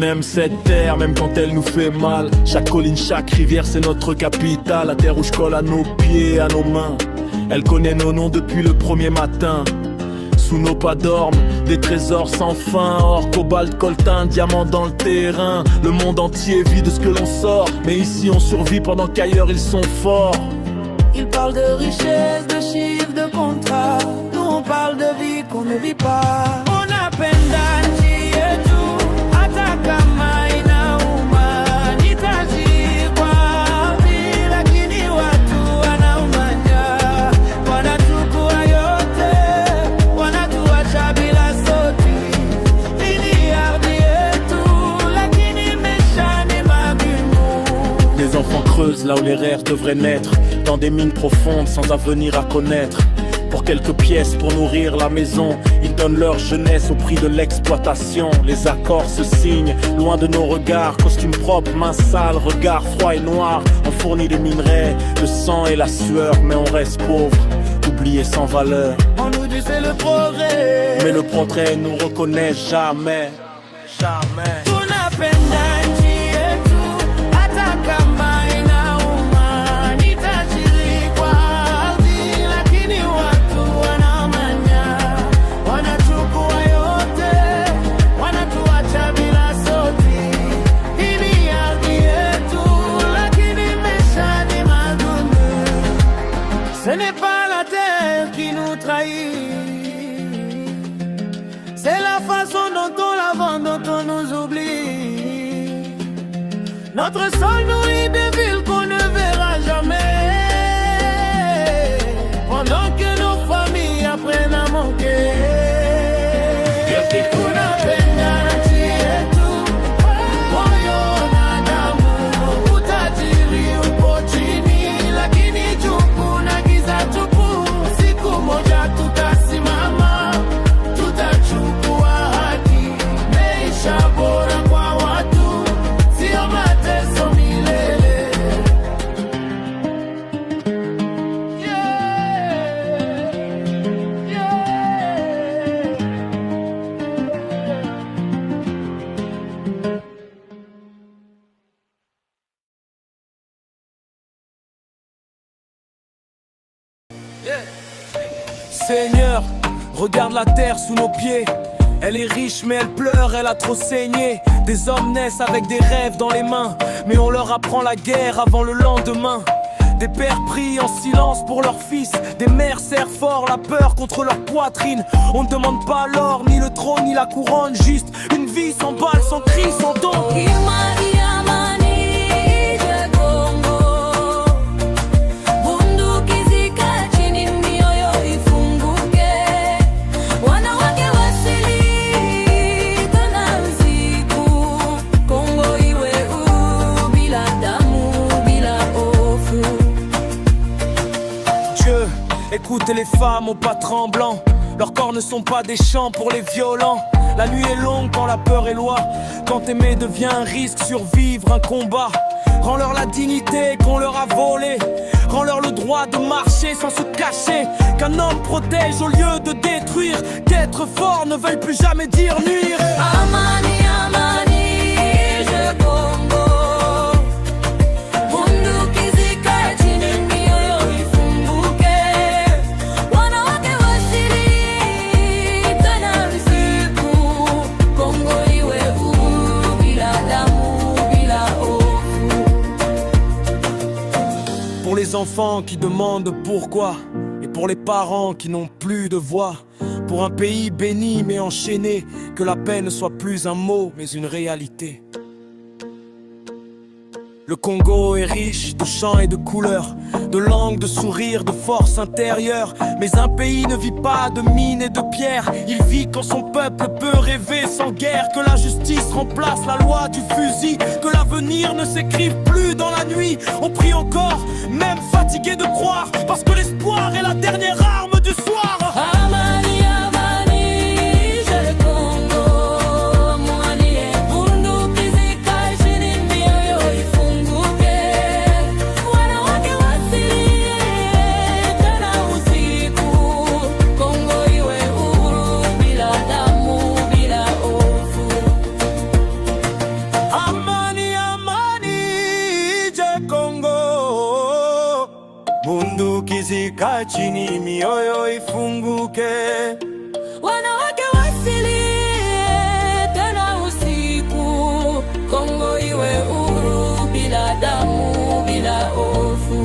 On aime cette terre, même quand elle nous fait mal. Chaque colline, chaque rivière, c'est notre capitale. La terre où je colle à nos pieds, à nos mains. Elle connaît nos noms depuis le premier matin. Sous nos pas dorment des trésors sans fin. Or, cobalt, coltan, diamant dans le terrain. Le monde entier vit de ce que l'on sort. Mais ici on survit pendant qu'ailleurs ils sont forts. Ils parlent de richesse, de chiffres, de contrats. Nous on parle de vie qu'on ne vit pas. On apenda nchi yetu hata kama inauma. Nitaji kwa ardhi lakini watu wanaumanya. Wanachukua yote, wanatuacha bila sauti. Hii ni ardhi yetu lakini maisha ni magumu. Des enfants creusent là où les rêves devraient naître. Dans des mines profondes sans avenir à connaître. Pour quelques pièces pour nourrir la maison, ils donnent leur jeunesse au prix de l'exploitation. Les accords se signent, loin de nos regards. Costumes propres, mains sales, regards froids et noirs. On fournit des minerais, le sang et la sueur. Mais on reste pauvre, oublié sans valeur. On nous dit c'est le progrès, mais le progrès nous reconnaît jamais. Jamais. Tunapenda nchi yetu hata kama inauma. Nitajiri kwa ardhi lakini watu wanamanya. Wanachukua yote, wanatuacha bila sauti. Hii ni ardhi yetu lakini maisha ni magumu. Ce n'est pas la terre qui nous trahit, c'est la façon dont on la vend, dont on nous oublie. Notre sol nourrit des villes qu'on ne verra jamais, pendant que nos familles apprennent à manquer. Tunapenda nchi yetu, moyo na damu. Utajiri upo chini, lakini juu kuna giza tupu. Siku moja tutasimama, tutachukua haki. Maisha bora kwa watu, sio mateso milele. Seigneur, regarde la terre sous nos pieds. Elle est riche mais elle pleure, elle a trop saigné. Des hommes naissent avec des rêves dans les mains, mais on leur apprend la guerre avant le lendemain. Des pères prient en silence pour leurs fils. Des mères serrent fort la peur contre leur poitrine. On ne demande pas l'or, ni le trône, ni la couronne. Juste une vie sans balles, sans cri, sans don. Écoute les femmes aux pas tremblants. Leurs corps ne sont pas des chants pour les violents. La nuit est longue quand la peur est loi. Quand aimer devient un risque, survivre un combat. Rends-leur la dignité qu'on leur a volée. Rends-leur le droit de marcher sans se cacher. Qu'un homme protège au lieu de détruire. Qu'être fort ne veuille plus jamais dire nuire. Amani, amani, je Congo. Pour les enfants qui demandent pourquoi, et pour les parents qui n'ont plus de voix. Pour un pays béni mais enchaîné, que la paix ne soit plus un mot mais une réalité. Le Congo est riche de chants et de couleurs, de langues, de sourires, de force intérieure. Mais un pays ne vit pas de mines et de pierres. Il vit quand son peuple peut rêver sans guerre. Que la justice remplace la loi du fusil. Que l'avenir ne s'écrive plus dans la nuit. On prie encore, même fatigué de croire. Parce que l'espoir est la dernière arme du soir. Amani, amani, je Congo. bunduki zikae chini, mioyo ifunguke. Wanawake wasilie tena usiku, Kongo iwe huru bila damu, bila hofu.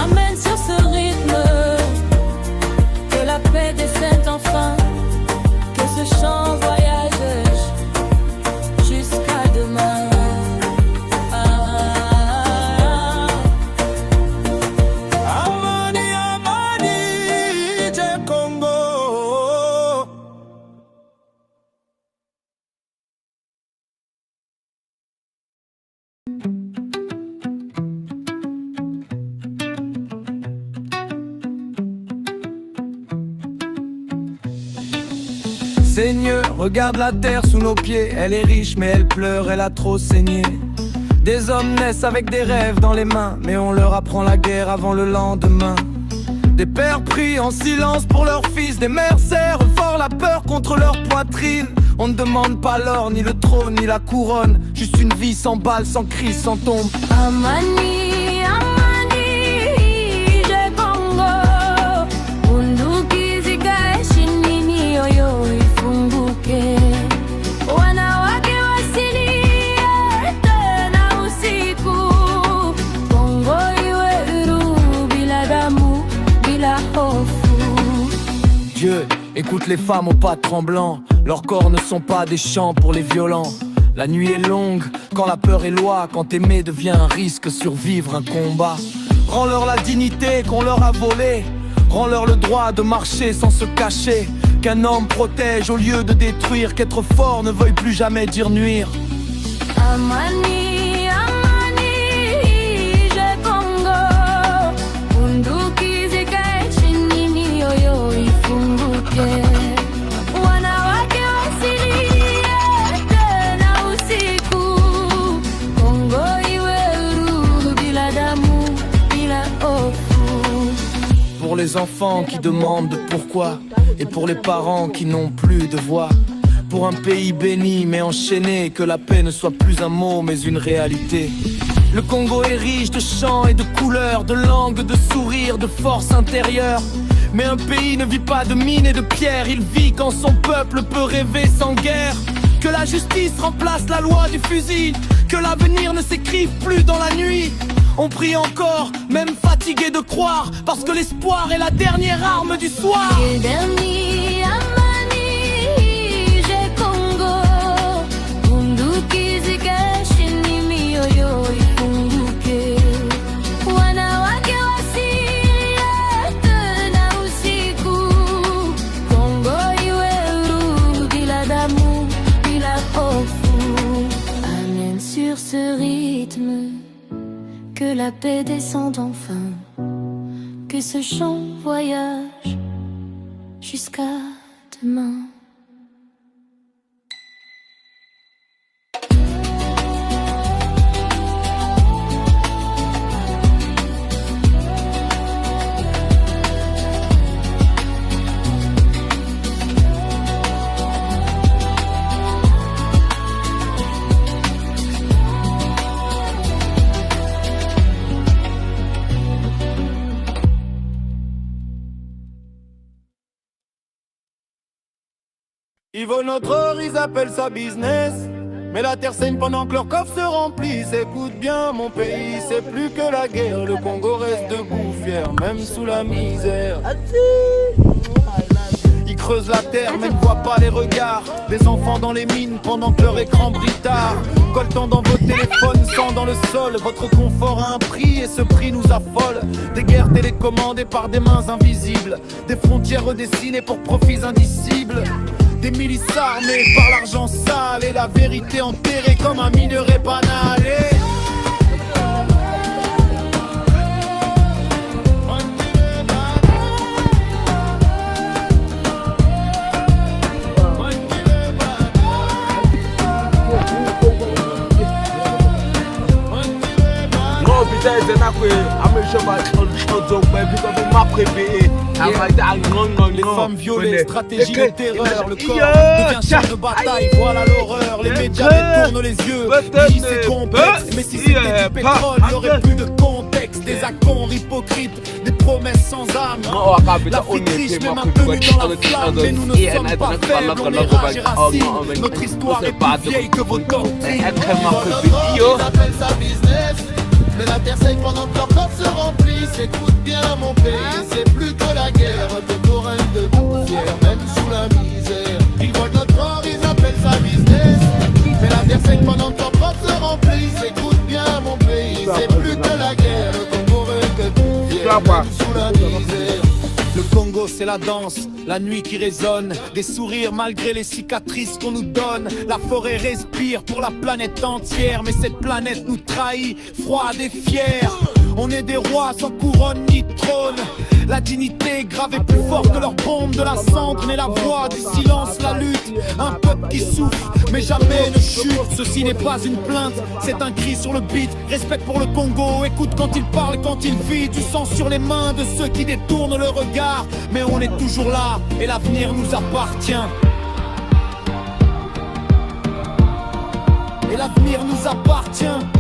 Amen sur ce rythme, que la paix descende enfin, que ce chant voyage jusqu'à demain. Amani, Amani, je Congo. Seigneur, regarde la terre sous nos pieds. Elle est riche mais elle pleure, elle a trop saigné. Des hommes naissent avec des rêves dans les mains, mais on leur apprend la guerre avant le lendemain. Des pères prient en silence pour leurs fils, des mères serrent fort la peur contre leur poitrine. On ne demande pas l'or, ni le trône, ni la couronne, juste une vie sans balles, sans cris, sans tombe. Amani, Amani, je Congo, bunduki zikae chini, mioyo ifunguke. Wanawake wasilie tena usiku, Kongo iwe huru bila damu, bila hofu. Dieu, écoute les femmes aux pas tremblants. Leurs corps ne sont pas des chants pour les violents. La nuit est longue, quand la peur est loi, quand aimer devient un risque, survivre un combat. Rends-leur la dignité qu'on leur a volée, rends-leur le droit de marcher sans se cacher. Qu'un homme protège au lieu de détruire, qu'être fort ne veuille plus jamais dire nuire. Amani, Amani, je Congo, bunduki zikae chini, mioyo ifunguke. Wanawake wasilie tena usiku, Kongo iwe huru bila damu, bila hofu. Pour les enfants qui demandent pourquoi, et pour les parents qui n'ont plus de voix. Pour un pays béni mais enchaîné, que la paix ne soit plus un mot mais une réalité. Le Congo est riche de chants et de couleurs, de langues, de sourires, de force intérieure. Mais un pays ne vit pas de mine et de pierre, il vit quand son peuple peut rêver sans guerre. Que la justice remplace la loi du fusil, que l'avenir ne s'écrive plus dans la nuit. On prie encore, même fatigué de croire, parce que l'espoir est la dernière arme du soir. Amani, Amani, je Congo, bunduki zikae chini, mioyo ifunguke. Wanawake wasilie tena usiku, Kongo iwe huru bila damu, bila hofu. Amen sur ce rythme, que la paix descende enfin, que ce chant voyage jusqu'à demain. Yvo notre or, ils appellent ça business. Mais la terre saigne pendant que leurs coffres se remplissent. Écoute bien mon pays, c'est plus que la guerre. Le Congo reste debout, fier, même sous la misère. Ils creusent la terre mais ne voient pas les regards des enfants dans les mines pendant que leur écran brille tard. Coltant dans vos téléphones, sang dans le sol. Votre confort a un prix et ce prix nous affole. Des guerres télécommandées par des mains invisibles, des frontières redessinées pour profits indicibles. Des milices armées par l'argent sale et la vérité enterrée comme un minerai banal. Les femmes violées, stratégie de terreur, le corps devient champ de bataille, voilà l'horreur. Les médias détournent les yeux, disent c'est complexe, mais si c'était du pétrole, il n'y aurait plus de compte. des accords hypocrites, des promesses sans âme. L'Afrique riche mais maintenue dans la flamme. Mais nous ne sommes pas faibles, on est rage et racine. Notre histoire est plus vieille que vos doctrines. On appelle ça business, mais la terre saigne pendant que leurs coffres se remplissent. Écoute bien mon pays, c'est plus que la guerre, de torrents de poussière, même sous la misère. Ils volent notre or, ils appellent ça business, mais la terre saigne pendant que leurs coffres se remplissent. Écoute bien mon pays, c'est plus que la guerre, de torrents de poussière, même sous la misère. Le Congo c'est la danse, la nuit qui résonne, des sourires malgré les cicatrices qu'on nous donne. La forêt respire pour la planète entière, mais cette planète nous trahit, froide et fière. On est des rois sans couronne ni trône. La dignité gravée plus fort que leur bombe. De la cendre naît la voix du silence, la lutte. Un peuple qui souffre mais jamais ne chute. Ceci n'est pas une plainte, c'est un cri sur le beat. Respect pour le Congo, écoute quand il parle, quand il vit. Du sang sur les mains de ceux qui détournent le regard. Mais on est toujours là et l'avenir nous appartient. Et l'avenir nous appartient.